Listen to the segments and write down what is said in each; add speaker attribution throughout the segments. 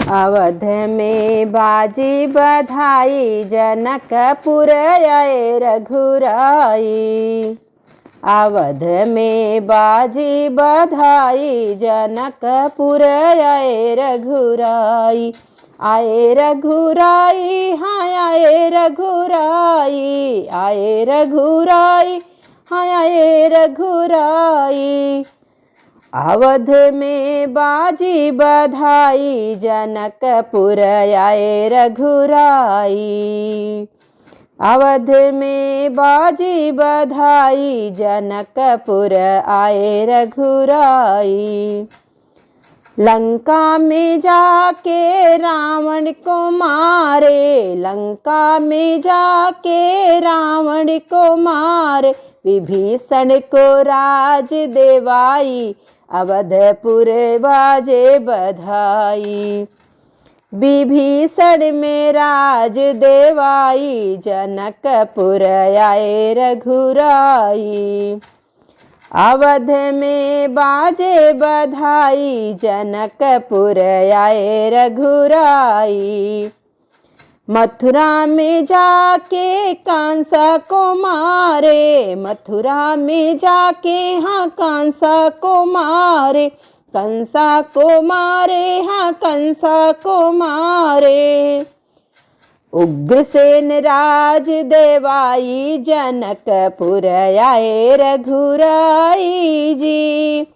Speaker 1: अवध में बाजी बधाई जनकपुर आए रघुराई। अवध में बाजी बधाई जनकपुर आए रघुराई। आए रघुराई हाँ आए रघुराई। आए रघुराई हाँ आए रघुराई। अवध में बाजी बधाई जनकपुर आए रघुराई। अवध में बाजी बधाई जनकपुर आए रघुराई। लंका में जाके रावण को मारे। लंका में जाके रावण को मारे। विभीषण को राज देवाई। अवधपुर बाजे बधाई। विभीषण में राज देवाई जनकपुर आए रघुराई। अवध में बाजे बधाई जनकपुर आए रघुराई। मथुरा में जाके कंसा को मारे। मथुरा में जाके हाँ कंसा को मारे। कंसा को मारे हाँ कंसा को मारे। उग्रसेन राज देवाई जनकपुर आए रघुराई जी।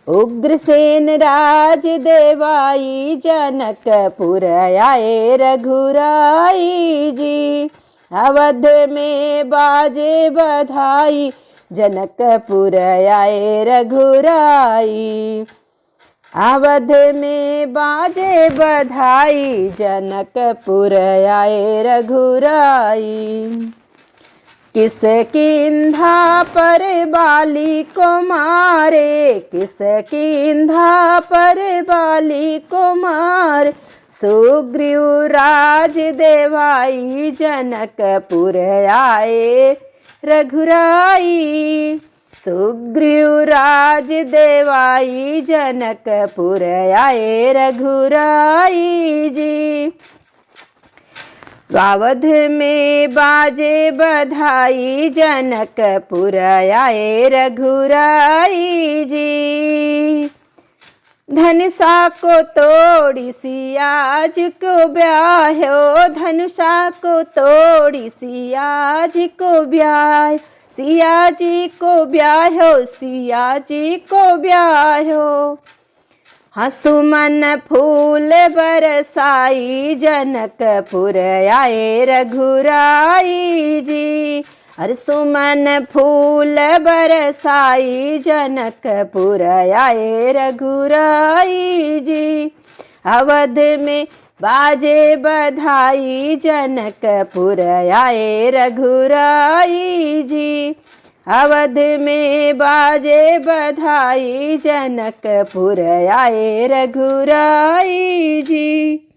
Speaker 1: उग्रसेन राज देवाई जनकपुर आए रघुराई जी। अवध में बाजे बधाई जनकपुर आए रघुराई। अवध में बाजे बधाई जनकपुर आए रघुराई। किस किंधा पर बाली को मारे। किस किंधा पर बाली को मारे। सुग्रीव राज देवाई जनकपुर आए रघुराई। सुग्रीव राज देवाई जनकपुर आए रघुराई जी। अवध में बाजे बधाई जनकपुर आए रघुराई जी। धनुषा को तोड़ी सियाज को ब्याह्यो। धनुषा को तोड़ी सियाज को ब्याह। सिया जी को ब्याह्यो। सिया जी को ब्याह्यो। हसुमन फूल बरसाई जनकपुर आए रघुराई जी। हर सुमन फूल बरसाई जनकपुर आए रघुराई जी। अवध में बाजे बधाई जनकपुर आए रघुराई जी। अवध में बाजे बधाई जनकपुर आए रघुराई जी।